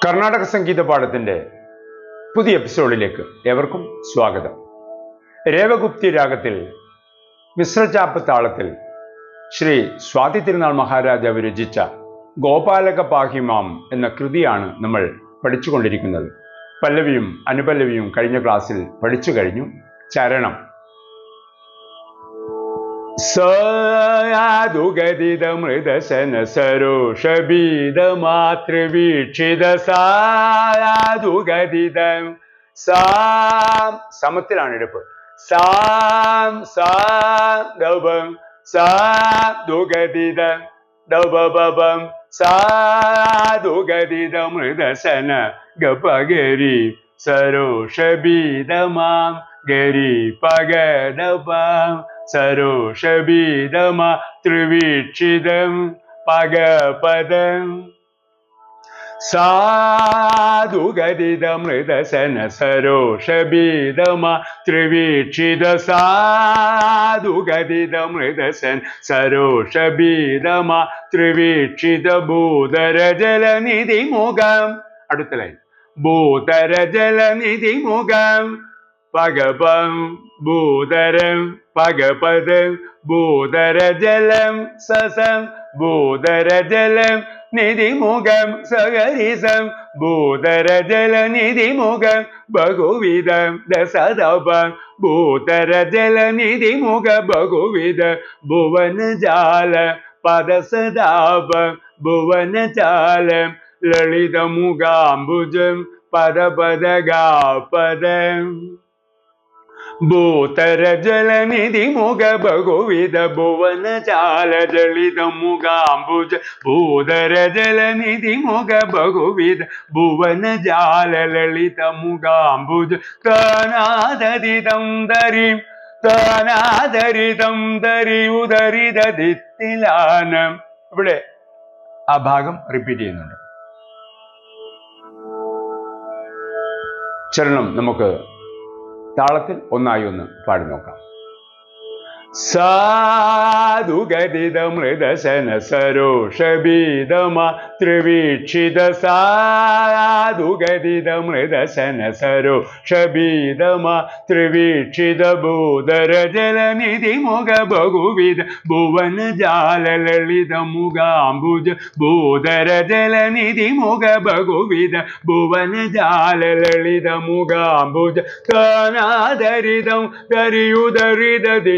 കർണാടക സംഗീത പാഠത്തിന്റെ പുതിയ എപ്പിസോഡിലേക്ക് ഏവർക്കും സ്വാഗതം. രേവഗുപ്തി രാഗത്തിൽ മിശ്രചാപ്പ് താളത്തിൽ ശ്രീ സ്വാതി തിരുനാൾ മഹാരാജാവ് രചിച്ച ഗോപാലക പാഹിമാം എന്ന കൃതിയാണ് നമ്മൾ പഠിച്ചുകൊണ്ടിരിക്കുന്നത്. പല്ലവിയും അനുപല്ലവിയും കഴിഞ്ഞ ക്ലാസ്സിൽ പഠിച്ചു കഴിഞ്ഞു. ചരണം സാധുഗതിതമൃതശന സരോഷബീതമാതൃവീക്ഷിത സാധുഗതിതം സാം സമത്തിലാണ് എടുപ്പ്. സാം സാധവം സാധുഗതിതം ദവബം സാധുഗതിതമൃതശന ഗപഗരി സരോഷബീതമാം ഗരി പഗദപം സരോഷബീതമാ ത്രിവീക്ഷിതം പഗപദം സാധുഗതിതമൃതശന സരോഷബീതമാ ത്രിവീക്ഷിത സാധുഗതിതമൃതശന സരോഷബീതമാ ത്രിവീക്ഷിത ഭൂതരജലനിധി മുഖം. അടുത്ത ലൈൻ ഭൂതരജലനിധി മുഖം പഗപം ഭൂതരം പഗപദം ഭൂതരജലം സസം ഭൂതരജലം നിധിമുഖം സഗരിസം ഭൂതരജലനിധിമുഖം ബഹുവിധം ദസദപം ഭൂതരജലനിധിമുഖ ബഹുവിധ ഭുവനജാല പദസദാപം ഭുവനജാലം ലളിതമുഖാംബുജം പദപദഗാപദം ഭൂതരജലനിധി മുഖ ബഹുവിധ ഭുവനജാല ജളിതമുഖാംബുജ ഭൂതരജലനിധി മുഖ ബഹുവിധ ഭുവനജാല ലളിതമുഖാംബുജ താനാദരിതം ദരിം താനാദരിതം ദരി ഉദരിതദിത്തിലാനം. ഇവിടെ ആ ഭാഗം റിപ്പീറ്റ് ചെയ്യുന്നുണ്ട്. ചരണം നമുക്ക് താളത്തിൽ ഒന്നായി ഒന്ന് പാടി നോക്കാം. സാധുഗതിതമൃതശന സരോഷബീതമാ ത്രിവീക്ഷിത സാധുഗതിതമൃതശന സരോഷബീതമാ ത്രിവീക്ഷിത ഭൂതരജലനിധി മുഖ ബഹുവിധ ഭുവനജാല ലളിതമുഖാംബുജ ഭൂതരജലനിധി മുഖ ബഹുവിധ ഭുവനജാല ലളിതമുഖാംബുജ താനാദരിതം ദരിയുദരിതദി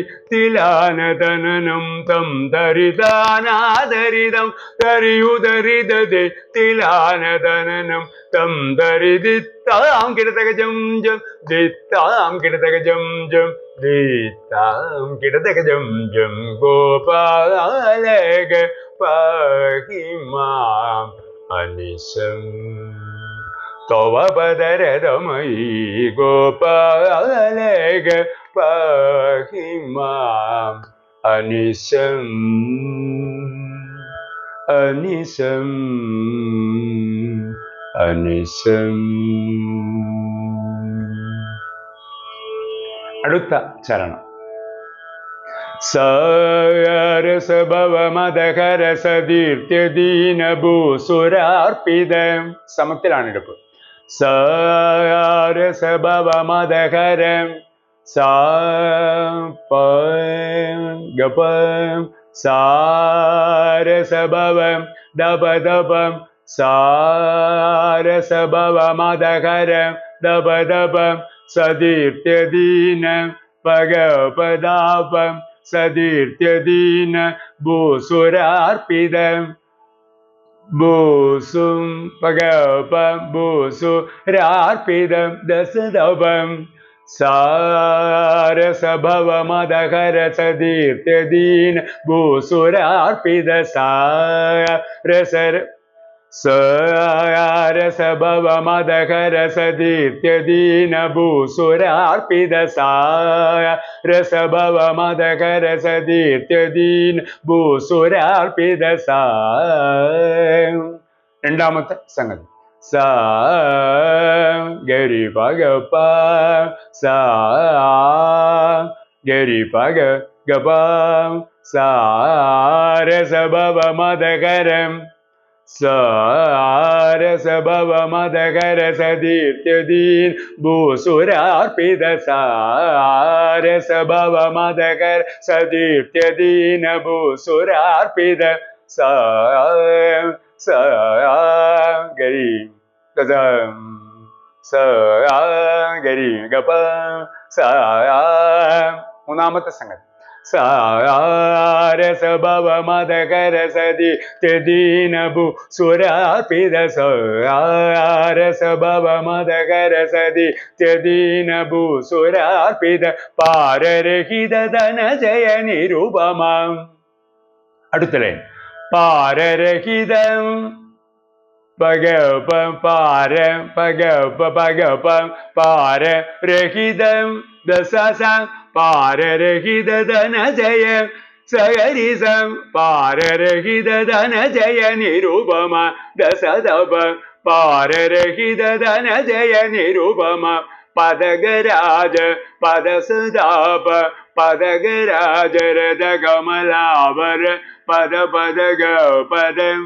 തിലാനതനനം തം ദരിതാനാദരിതം ദരിയുദരിതദി തിലാനതനനം തം ദരിദിത്താം കിടതകജം ജം ദിത്താം കിടതകജം ജം ദിത്താം കിടതകജം ജം ഗോപാലക പാഹിമാം അനിശം തവ പദരതമയീ ഗോപാലക പാഹിമാം അനിശം അനിശം അനിശം. അടുത്ത ചരണം സരസഭവമദഹരസദീർത്യദീനഭൂസുരാർപ്പിതം സമത്തിലാണ് എടുപ്പ്. സരസഭവമദഹരം സാപം സാരസഭവം ദപദപം സാരസഭവമദഹരം ദപദപം സദീർത്യദീനം പഗപദാപം സദീർത്യദീന ഭൂസുരാർപ്പിതം ഭൂസും പഗപം ഭൂസുരാർപ്പിതം ദസദപം സാരസഭവമദഹരസദീർത്യദീന ഭൂസുരാർപ്പിത സാരസര സാരസഭവമദഹരസദീർത്യദീന ഭൂസുരാർപ്പിത സാരസഭവമദഹരസദീർത്യദീന ഭൂസുരാർപ്പിത സാ. രണ്ടാമത്തെ സംഗതി സാ ഗരി പഗപ സാ ഗരി പഗ ഗപ സാരസഭവമദഹരം സാരസ ഭവ മദകര സതീർത്ഥ്യദീൻ ഭൂസുരാർപ്പിത സാരസ ഭവ മദകര സതീർത്ഥ്യദീന ഭൂസുരാർപ്പിത സാ ഗരി ഗരി ഗപ മൂന്നാമത്തെ സംഗതി സാരസ ഭവ മദകര സതീർത്ഥ്യദീന ഭൂസുരാർപ്പിത സാരസ ഭവ മദകര സതീർത്ഥ്യദീന ഭൂസുരാർപ്പിത പാരരഹിത ധനജയ നിരുപമം. അടുത്തലേ പാരരഹിതം പഗപ പാര പഗപ പഗപ പാരരഹിതം ദസസ പാരരഹിത ധനജയ സഗരിസം പാരരഹിത ധനജയ നിരുപമ ദസദപ പാരരഹിത ധനജയ നിരുപമ പദഗരാജ പദസദാപ പദഗരാജ രഥ കമലാവര പദ പദഗ പദം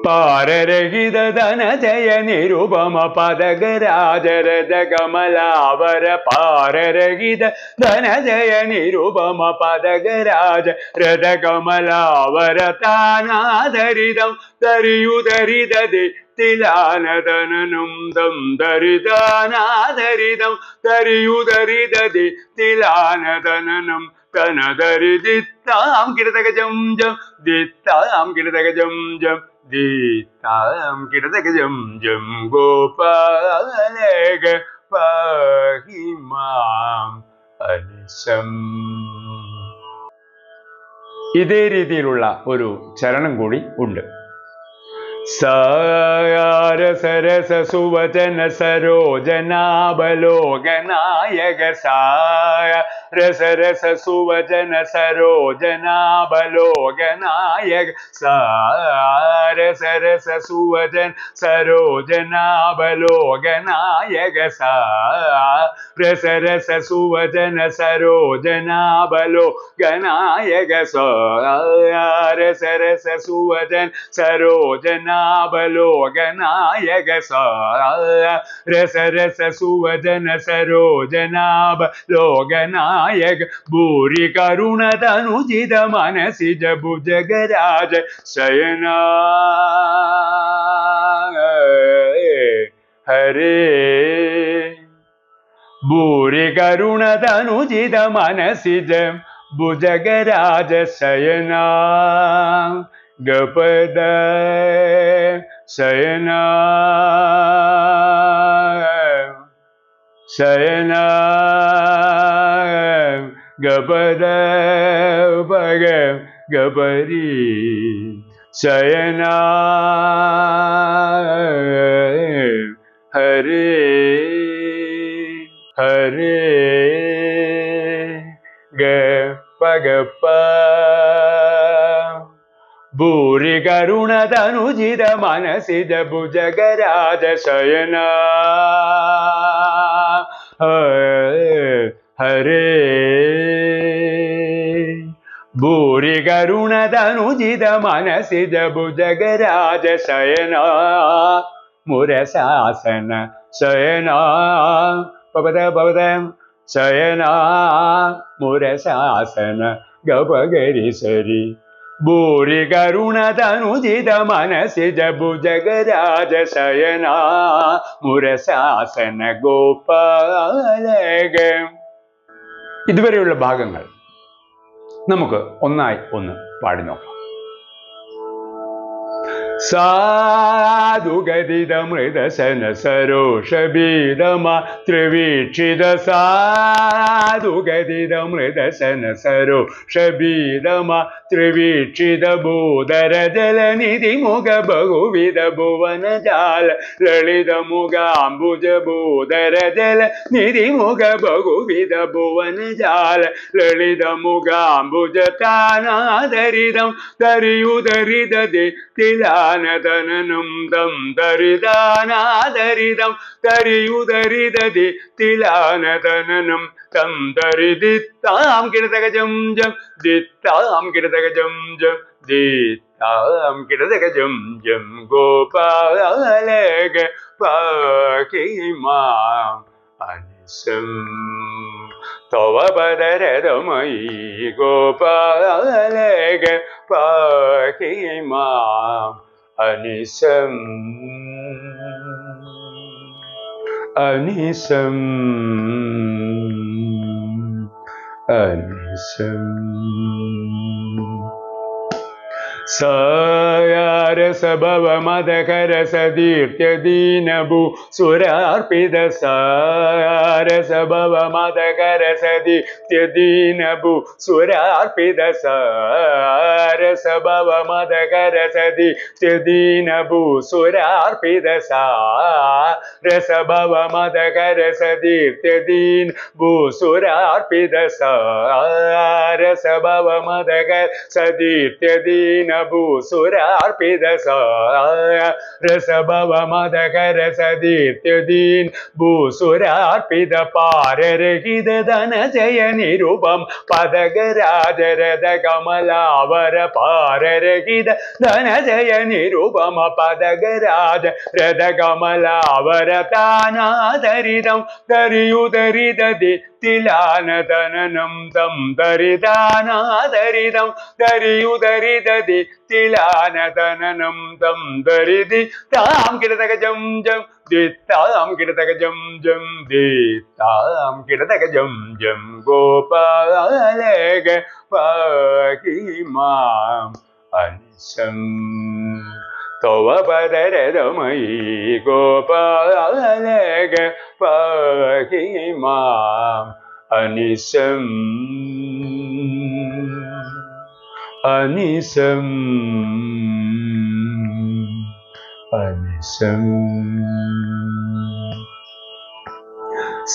പാരരഹിത ധനജയ നിരുപമ പദഗരാജ രഥ കമലാവര പാരരഹിത ധനജയ നിരുപമ പദഗരാജ രഥ കമലാവര താനാധരിതം തരിയുദരിതേ തിലാനദനനും ദം ദരിതാനാധരിതം തരിയുദരിതേ തിലാനദനനം തനദരിദിത്താം കിടതകജം ജം ദിത്താം കിടതകജം ജം ദിത്താം കിടതകജം ജം ഗോപാലക പാഹിമാം അനിശം. ഇതേ രീതിയിലുള്ള ഒരു ചരണം കൂടി ഉണ്ട്. സാരസരസ സുവചന സരോജനാബലോകനായക സായ രസരസ സുവചന സരോജനാബലോകനായക സാരസരസ സുവചന സരോജനാബലോകനായക സാരസരസ സുവചന സരോജനാബലോകനായക സാരസരസ സുവചന സരോജനാബലോകനായക രസരസ സുവചന സരോജനാബലോകനായക ഭൂരി കരുണതനുജിത മനസിജ ഭുജഗരാജ ശയന ഹരേ ഭൂരി കരുണതനുജിത മനസിജ ഭുജഗരാജ ശയന ഗപദ ശയന ശയന ഗപദ പഗ ഗപരി ശയന ഹരേ ഹരേ ഗ പഗപ്പ ഭൂരി കരുണതനുജിത മനസിജ ഭുജഗരാജ ശയന ഹരേ ഭൂരി കരുണതനുജിത മനസിജ ഭുജഗരാജ ശയന മുരശാസന ശയന പവത പവത ശയന മുരശാസന ഗപഗരി സരി ഭൂരി കരുണതനുജിത മനസിജ ഭുജഗരാജ ശയന മുരശാസന ഗോപാലക. ഇതുവരെയുള്ള ഭാഗങ്ങൾ നമുക്ക് ഒന്നായി ഒന്ന് പാടി നോക്കാം. സാധുഗതിത മൃദശന സരോഷബീദമ ത്രിവീക്ഷിത സാധുഗതിത മൃദശന സരോഷബീദമ ത്രിവീക്ഷിത ഭൂധര ജലനിധി മുഖ ബഹുവിധ ഭുവനജാല ലളിത മുഖാംബുജ ഭൂധര ജല നിധി മുഖ ബഹുവിധ ഭുവനജാല ലളിത മുഖാംബുജ താനാധരിതം തരിയുദരിതേ തിലാനദനനം ദം ദരിദാനാദരിദം തരിയുദരിതേ തിലാനദനനം തം ദരിദിത്താം കിടതകജം ജം ദിത്താം കിടതകജം ജം ദിത്താം താം കിടതക ജം ജം ഗോപാലക പാഹി മാം അനിശം തവ പദരഥമയി ഗോപാലക പാഹി മാം അനിശം അനിശം അനിശം സാരസഭവ മദകരസദീപ്യ ദീനഭൂ സുരാർപ്പിത സാരസഭവ മദകരസദീപ്യ ദീനഭൂ സുരാർപ്പിത സാരസഭവ മദകരസദീപ്യ ദീനഭൂ സുരാർപ്പിത സാരസഭവ മദകരസദീപ്യ ദീനഭൂ സുരാർപ്പിത സാരസഭവ മദകരസദീപ്യ ദീന ഭൂസുരാർപ്പിത രസഭവ മദകരസദീപ്യദീൻ ഭൂസുരാർപ്പിത പാരരഹിത ധനജയ നിരുപം പദകരാജരഥ കമലാവര പാരരഹിത ധനജയ നിരുപമ പദകരാജ രഥ കമലാവര താനാദരിതം ദരിയുദരിതതി തിലാനതനനം തം ദരിതാനാദരിതം ദരിയുദരിതതി തിലാനതനനം തം ദരിതി താം കിടതക ജം ജം ദിത്താം കിടതക ജം ജം ദിത്താം കിടതക ജം ജം ഗോപാലക പാഹി മാം അനിശം തവ പദരഥമയി ഗോപാലക പാഹി മാം അനിശം അനിശം അനിശം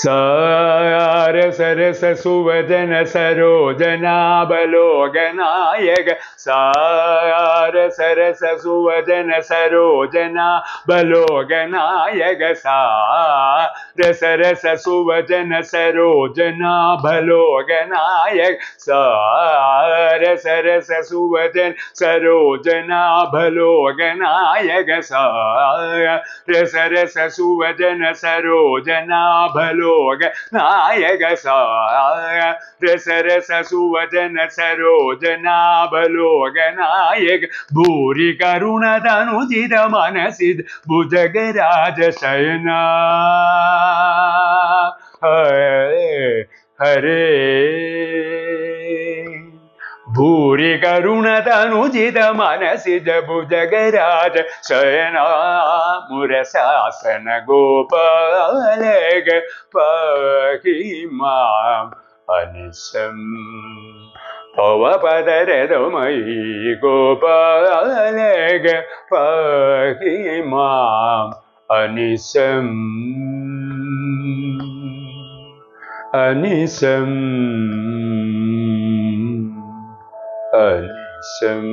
സാരസരസ സുവദന സരോജനാബലോകനായക സാരസരസ സുവദന സരോജനാബലോകനായക സാരസരസ സുവദന സരോജനാബലോകനായക സാരസരസ സുവദന സരോജനാബലോകനായക സാരസരസ സുവദന സരോജനാബലോക നായക സാരസരസ സുവദന സരോജനാബലോക നായക ഭൂരി കരുണതനുജിത മനസിദ ഭുജഗരാജ ശയന ഹരേ ഭൂരി കരുണതനുജിത മനസിജ ഭുജഗരാജ ശയന മുരശാസന ഗോപാലക പാഹി മാം അനിശം തവ പദരഥമയി ഗോപാലക പാഹി മാം അനിശം അനിശം അനിശം